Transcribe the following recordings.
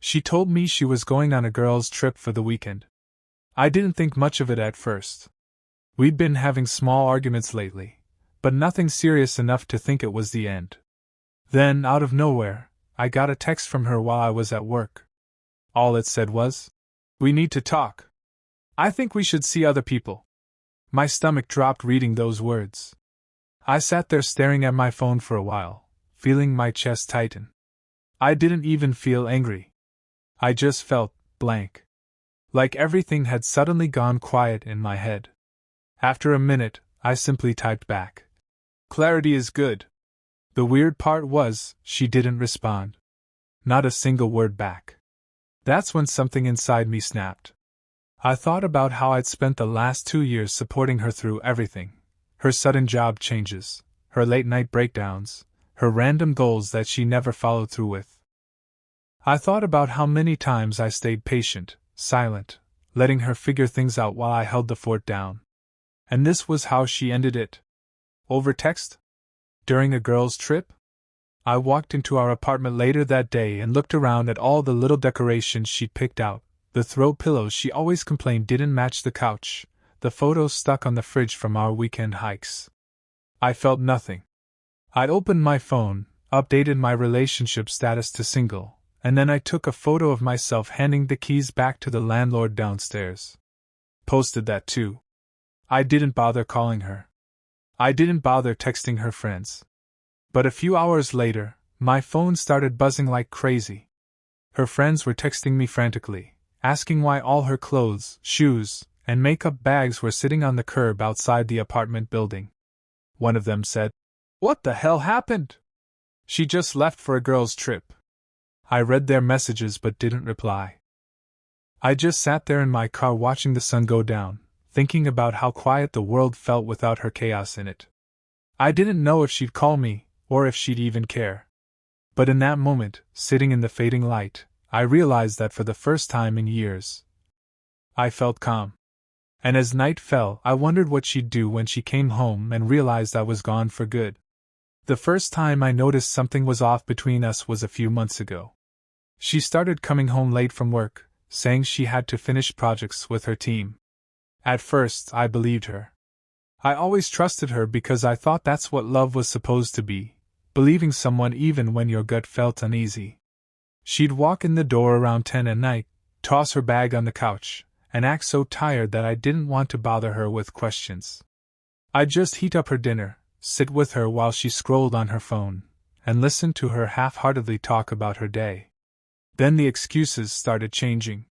She told me she was going on a girls' trip for the weekend. I didn't think much of it at first. We'd been having small arguments lately, but nothing serious enough to think it was the end. Then, out of nowhere, I got a text from her while I was at work. All it said was, "We need to talk. I think we should see other people." My stomach dropped reading those words. I sat there staring at my phone for a while, feeling my chest tighten. I didn't even feel angry. I just felt blank. Like everything had suddenly gone quiet in my head. After a minute, I simply typed back, "Clarity is good." The weird part was, she didn't respond. Not a single word back. That's when something inside me snapped. I thought about how I'd spent the last 2 years supporting her through everything. Her sudden job changes, her late-night breakdowns, her random goals that she never followed through with. I thought about how many times I stayed patient, silent, letting her figure things out while I held the fort down. And this was how she ended it. Over text? During a girls' trip? I walked into our apartment later that day and looked around at all the little decorations she'd picked out. The throw pillows she always complained didn't match the couch, the photos stuck on the fridge from our weekend hikes. I felt nothing. I opened my phone, updated my relationship status to single, and then I took a photo of myself handing the keys back to the landlord downstairs. Posted that too. I didn't bother calling her. I didn't bother texting her friends. But a few hours later, my phone started buzzing like crazy. Her friends were texting me frantically, asking why all her clothes, shoes, and makeup bags were sitting on the curb outside the apartment building. One of them said, "What the hell happened? She just left for a girls' trip." I read their messages but didn't reply. I just sat there in my car watching the sun go down, thinking about how quiet the world felt without her chaos in it. I didn't know if she'd call me, or if she'd even care. But in that moment, sitting in the fading light, I realized that for the first time in years, I felt calm. And as night fell, I wondered what she'd do when she came home and realized I was gone for good. The first time I noticed something was off between us was a few months ago. She started coming home late from work, saying she had to finish projects with her team. At first, I believed her. I always trusted her because I thought that's what love was supposed to be, believing someone even when your gut felt uneasy. She'd walk in the door around 10 at night, toss her bag on the couch, and act so tired that I didn't want to bother her with questions. I'd just heat up her dinner, sit with her while she scrolled on her phone, and listen to her half-heartedly talk about her day. Then the excuses started changing.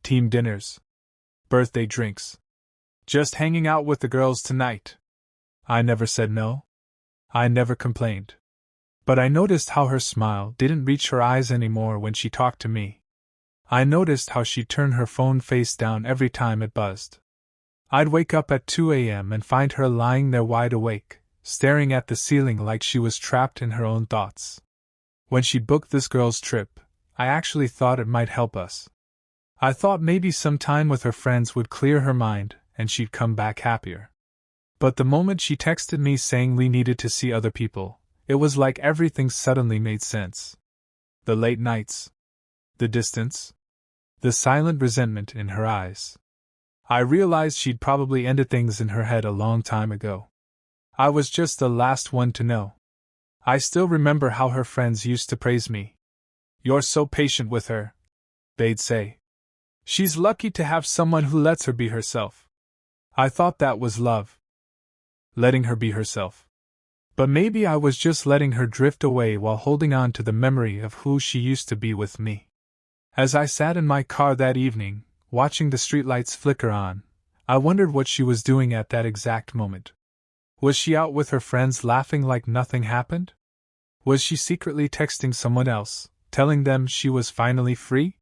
Team dinners. Birthday drinks. Just hanging out with the girls tonight. I never said no. I never complained. But I noticed how her smile didn't reach her eyes anymore when she talked to me. I noticed how she'd turn her phone face down every time it buzzed. I'd wake up at 2 a.m. and find her lying there wide awake, staring at the ceiling like she was trapped in her own thoughts. When she booked this girls' trip, I actually thought it might help us. I thought maybe some time with her friends would clear her mind, and she'd come back happier. But the moment she texted me saying we needed to see other people, it was like everything suddenly made sense. The late nights. The distance. The silent resentment in her eyes. I realized she'd probably ended things in her head a long time ago. I was just the last one to know. I still remember how her friends used to praise me. "You're so patient with her," they'd say. "She's lucky to have someone who lets her be herself." I thought that was love. Letting her be herself. But maybe I was just letting her drift away while holding on to the memory of who she used to be with me. As I sat in my car that evening, watching the streetlights flicker on, I wondered what she was doing at that exact moment. Was she out with her friends laughing like nothing happened? Was she secretly texting someone else, telling them she was finally free?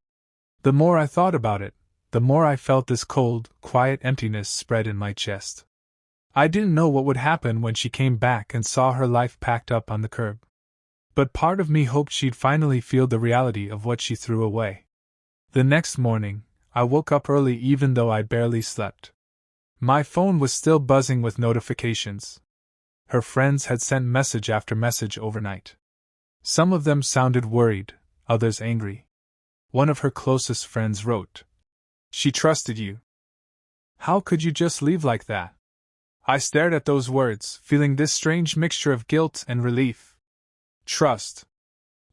The more I thought about it, the more I felt this cold, quiet emptiness spread in my chest. I didn't know what would happen when she came back and saw her life packed up on the curb. But part of me hoped she'd finally feel the reality of what she threw away. The next morning, I woke up early even though I barely slept. My phone was still buzzing with notifications. Her friends had sent message after message overnight. Some of them sounded worried, others angry. one of her closest friends wrote. She trusted you. How could you just leave like that? I stared at those words, feeling this strange mixture of guilt and relief. Trust.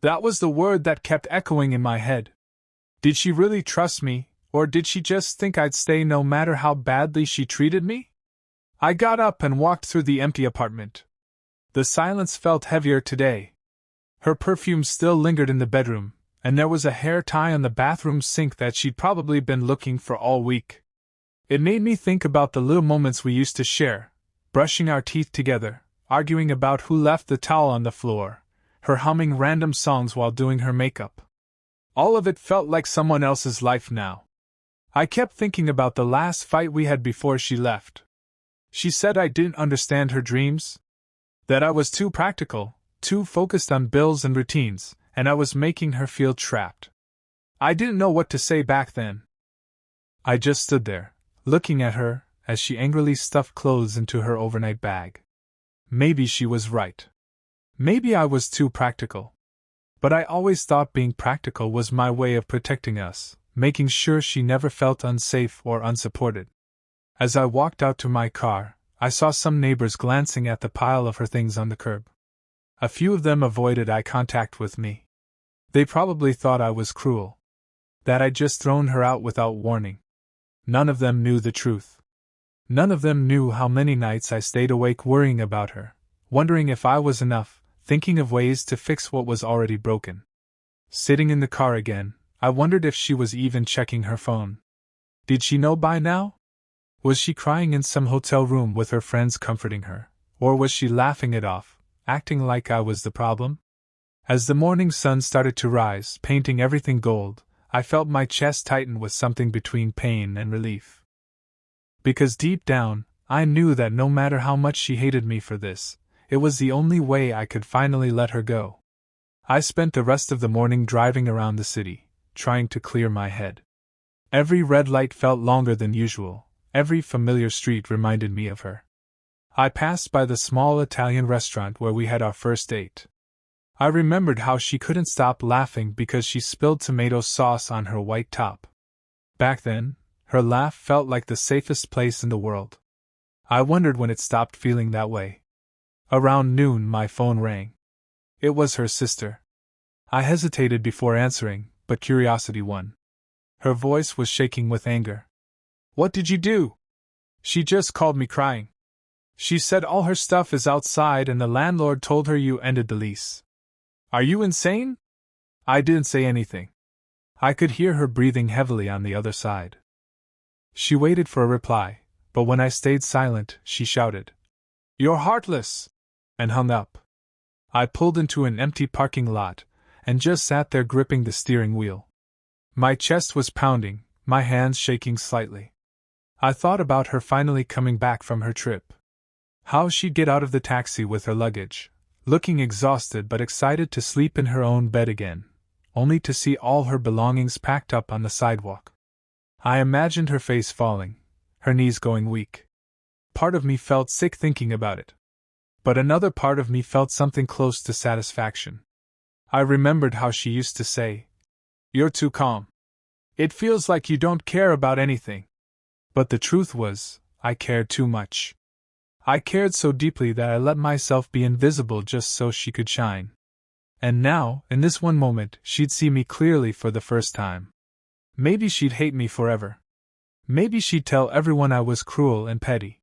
That was the word that kept echoing in my head. Did she really trust me, or did she just think I'd stay no matter how badly she treated me? I got up and walked through the empty apartment. The silence felt heavier today. Her perfume still lingered in the bedroom, and there was a hair tie on the bathroom sink that she'd probably been looking for all week. It made me think about the little moments we used to share, brushing our teeth together, arguing about who left the towel on the floor, her humming random songs while doing her makeup. All of it felt like someone else's life now. I kept thinking about the last fight we had before she left. She said I didn't understand her dreams, that I was too practical, too focused on bills and routines, and I was making her feel trapped. I didn't know what to say back then. I just stood there, looking at her as she angrily stuffed clothes into her overnight bag. Maybe she was right. Maybe I was too practical. But I always thought being practical was my way of protecting us, making sure she never felt unsafe or unsupported. As I walked out to my car, I saw some neighbors glancing at the pile of her things on the curb. A few of them avoided eye contact with me. They probably thought I was cruel, that I'd just thrown her out without warning. None of them knew the truth. None of them knew how many nights I stayed awake worrying about her, wondering if I was enough, thinking of ways to fix what was already broken. Sitting in the car again, I wondered if she was even checking her phone. Did she know by now? Was she crying in some hotel room with her friends comforting her, or was she laughing it off, acting like I was the problem? As the morning sun started to rise, painting everything gold, I felt my chest tighten with something between pain and relief. Because deep down, I knew that no matter how much she hated me for this, it was the only way I could finally let her go. I spent the rest of the morning driving around the city, trying to clear my head. Every red light felt longer than usual, every familiar street reminded me of her. I passed by the small Italian restaurant where we had our first date. I remembered how she couldn't stop laughing because she spilled tomato sauce on her white top. Back then, her laugh felt like the safest place in the world. I wondered when it stopped feeling that way. Around noon, my phone rang. It was her sister. I hesitated before answering, but curiosity won. Her voice was shaking with anger. "What did you do?" "She just called me crying. She said all her stuff is outside and the landlord told her you ended the lease." "Are you insane?" I didn't say anything. I could hear her breathing heavily on the other side. She waited for a reply, but when I stayed silent, she shouted, "You're heartless!" and hung up. I pulled into an empty parking lot and just sat there gripping the steering wheel. My chest was pounding, my hands shaking slightly. I thought about her finally coming back from her trip. How she'd get out of the taxi with her luggage, looking exhausted but excited to sleep in her own bed again, only to see all her belongings packed up on the sidewalk. I imagined her face falling, her knees going weak. Part of me felt sick thinking about it. But another part of me felt something close to satisfaction. I remembered how she used to say, "You're too calm. It feels like you don't care about anything." But the truth was, I cared too much. I cared so deeply that I let myself be invisible just so she could shine. And now, in this one moment, she'd see me clearly for the first time. Maybe she'd hate me forever. Maybe she'd tell everyone I was cruel and petty.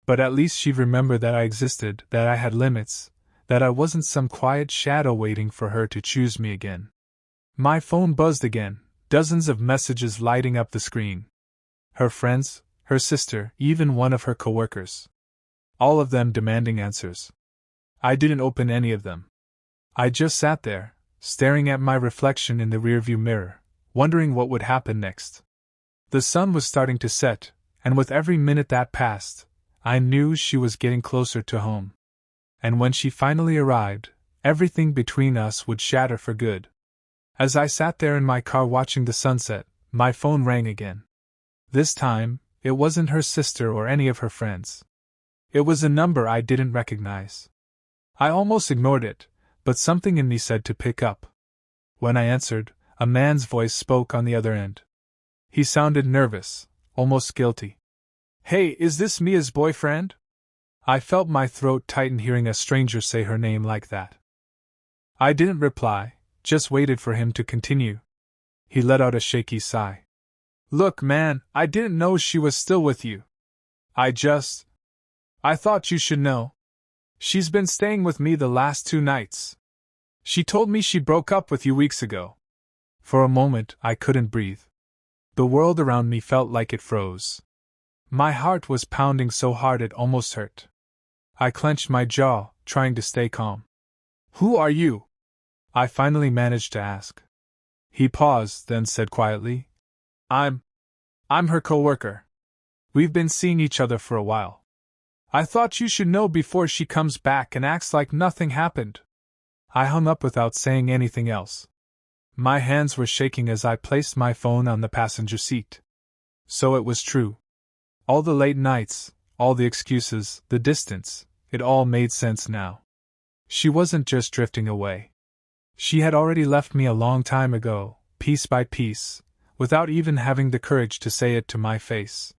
But at least she'd remember that I existed, that I had limits, that I wasn't some quiet shadow waiting for her to choose me again. My phone buzzed again, dozens of messages lighting up the screen. Her friends, her sister, even one of her coworkers. All of them demanding answers. I didn't open any of them. I just sat there, staring at my reflection in the rearview mirror, wondering what would happen next. The sun was starting to set, and with every minute that passed, I knew she was getting closer to home. And when she finally arrived, everything between us would shatter for good. As I sat there in my car watching the sunset, my phone rang again. This time, it wasn't her sister or any of her friends. It was a number I didn't recognize. I almost ignored it, but something in me said to pick up. When I answered, A man's voice spoke on the other end. He sounded nervous, almost guilty. "Hey, is this Mia's boyfriend?" I felt my throat tighten hearing a stranger say her name like that. I didn't reply, just waited for him to continue. He let out a shaky sigh. "Look, man, I didn't know she was still with you. I thought you should know. She's been staying with me the last 2 nights. She told me she broke up with you weeks ago." For a moment, I couldn't breathe. The world around me felt like it froze. My heart was pounding so hard it almost hurt. I clenched my jaw, trying to stay calm. "Who are you?" I finally managed to ask. He paused, then said quietly, I'm her coworker. We've been seeing each other for a while. I thought you should know before she comes back and acts like nothing happened." I hung up without saying anything else. My hands were shaking as I placed my phone on the passenger seat. So it was true. All the late nights, all the excuses, the distance, it all made sense now. She wasn't just drifting away. She had already left me a long time ago, piece by piece, without even having the courage to say it to my face.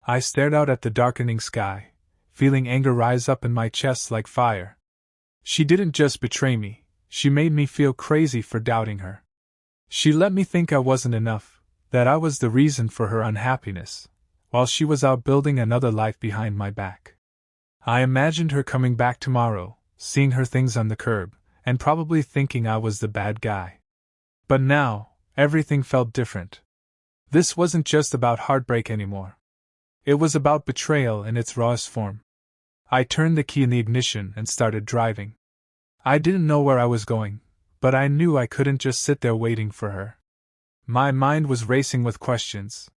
I stared out at the darkening sky, feeling anger rise up in my chest like fire. She didn't just betray me, she made me feel crazy for doubting her. She let me think I wasn't enough, that I was the reason for her unhappiness, while she was out building another life behind my back. I imagined her coming back tomorrow, seeing her things on the curb, and probably thinking I was the bad guy. But now, everything felt different. This wasn't just about heartbreak anymore. It was about betrayal in its rawest form. I turned the key in the ignition and started driving. I didn't know where I was going, but I knew I couldn't just sit there waiting for her. My mind was racing with questions.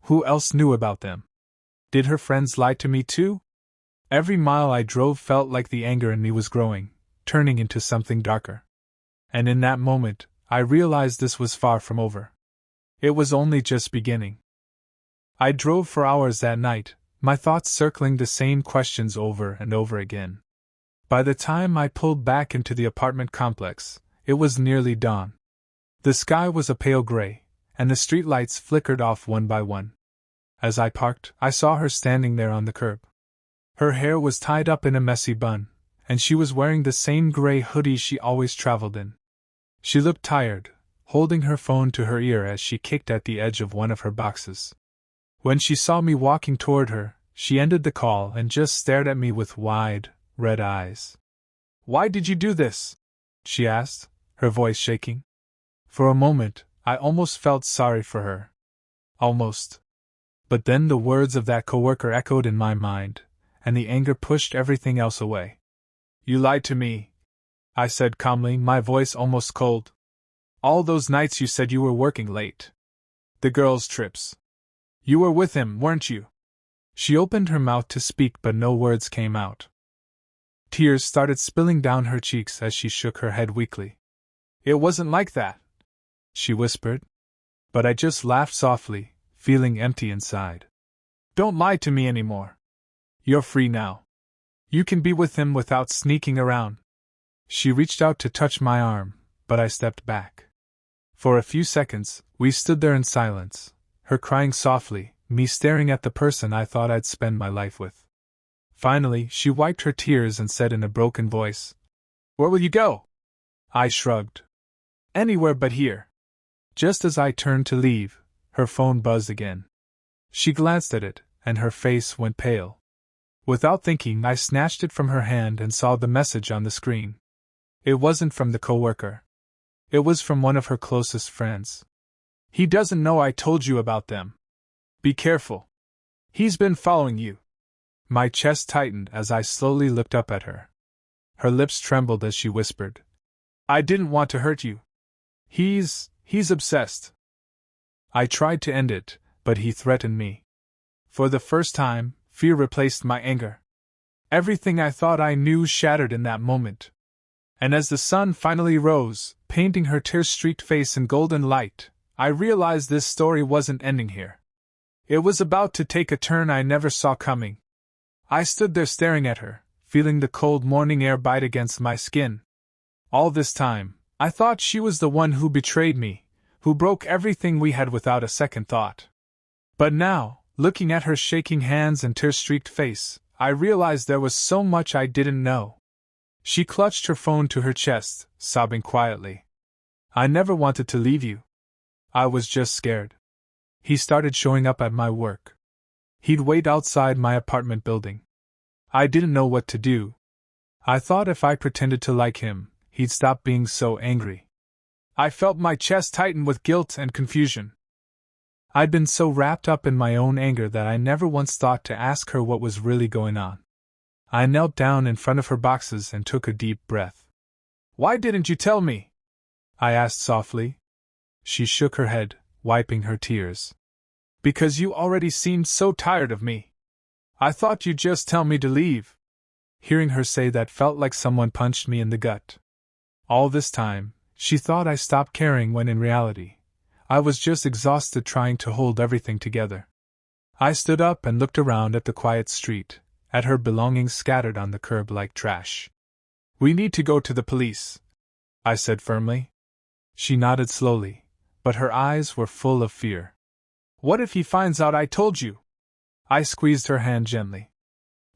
Who else knew about them? Did her friends lie to me too? Every mile I drove felt like the anger in me was growing, turning into something darker. And in that moment, I realized this was far from over. It was only just beginning. I drove for hours that night, my thoughts circling the same questions over and over again. By the time I pulled back into the apartment complex, it was nearly dawn. The sky was a pale gray, and the streetlights flickered off one by one. As I parked, I saw her standing there on the curb. Her hair was tied up in a messy bun, and she was wearing the same gray hoodie she always traveled in. She looked tired, holding her phone to her ear as she kicked at the edge of one of her boxes. When she saw me walking toward her, she ended the call and just stared at me with wide, red eyes. "Why did you do this?" she asked, her voice shaking. For a moment, I almost felt sorry for her. Almost. But then the words of that coworker echoed in my mind, and the anger pushed everything else away. "You lied to me," I said calmly, my voice almost cold. "All those nights you said you were working late. The girls' trips. You were with him, weren't you?" She opened her mouth to speak, but no words came out. Tears started spilling down her cheeks as she shook her head weakly. "It wasn't like that," she whispered. But I just laughed softly, feeling empty inside. "Don't lie to me anymore. You're free now. You can be with him without sneaking around." She reached out to touch my arm, but I stepped back. For a few seconds, we stood there in silence, her crying softly, me staring at the person I thought I'd spend my life with. Finally, she wiped her tears and said in a broken voice, "Where will you go?" I shrugged. "Anywhere but here." Just as I turned to leave, her phone buzzed again. She glanced at it, and her face went pale. Without thinking, I snatched it from her hand and saw the message on the screen. It wasn't from the coworker. It was from one of her closest friends. "He doesn't know I told you about them. Be careful. He's been following you." My chest tightened as I slowly looked up at her. Her lips trembled as she whispered, "I didn't want to hurt you. He's obsessed." I tried to end it, but he threatened me. For the first time, fear replaced my anger. Everything I thought I knew shattered in that moment. And as the sun finally rose, painting her tear-streaked face in golden light, I realized this story wasn't ending here. It was about to take a turn I never saw coming. I stood there staring at her, feeling the cold morning air bite against my skin. All this time, I thought she was the one who betrayed me, who broke everything we had without a second thought. But now, looking at her shaking hands and tear-streaked face, I realized there was so much I didn't know. She clutched her phone to her chest, sobbing quietly. I never wanted to leave you. I was just scared. He started showing up at my work. He'd wait outside my apartment building. I didn't know what to do. I thought if I pretended to like him, he'd stop being so angry. I felt my chest tighten with guilt and confusion. I'd been so wrapped up in my own anger that I never once thought to ask her what was really going on. I knelt down in front of her boxes and took a deep breath. "Why didn't you tell me?" I asked softly. She shook her head, wiping her tears. "Because you already seemed so tired of me. I thought you'd just tell me to leave." Hearing her say that felt like someone punched me in the gut. All this time, she thought I stopped caring when in reality, I was just exhausted trying to hold everything together. I stood up and looked around at the quiet street, at her belongings scattered on the curb like trash. "We need to go to the police," I said firmly. She nodded slowly, but her eyes were full of fear. "What if he finds out I told you?" I squeezed her hand gently.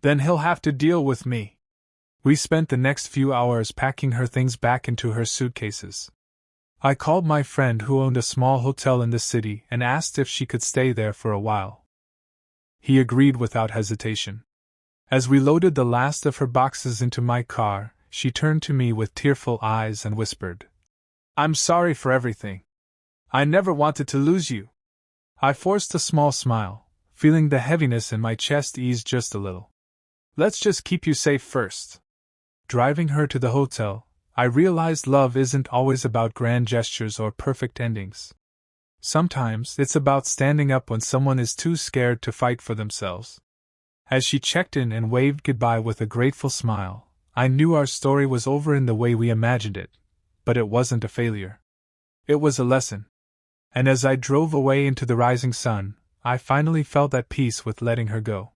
"Then he'll have to deal with me." We spent the next few hours packing her things back into her suitcases. I called my friend who owned a small hotel in the city and asked if she could stay there for a while. He agreed without hesitation. As we loaded the last of her boxes into my car, she turned to me with tearful eyes and whispered, "I'm sorry for everything. I never wanted to lose you." I forced a small smile, feeling the heaviness in my chest ease just a little. "Let's just keep you safe first." Driving her to the hotel, I realized love isn't always about grand gestures or perfect endings. Sometimes it's about standing up when someone is too scared to fight for themselves. As she checked in and waved goodbye with a grateful smile, I knew our story was over in the way we imagined it, but it wasn't a failure. It was a lesson. And as I drove away into the rising sun, I finally felt at peace with letting her go.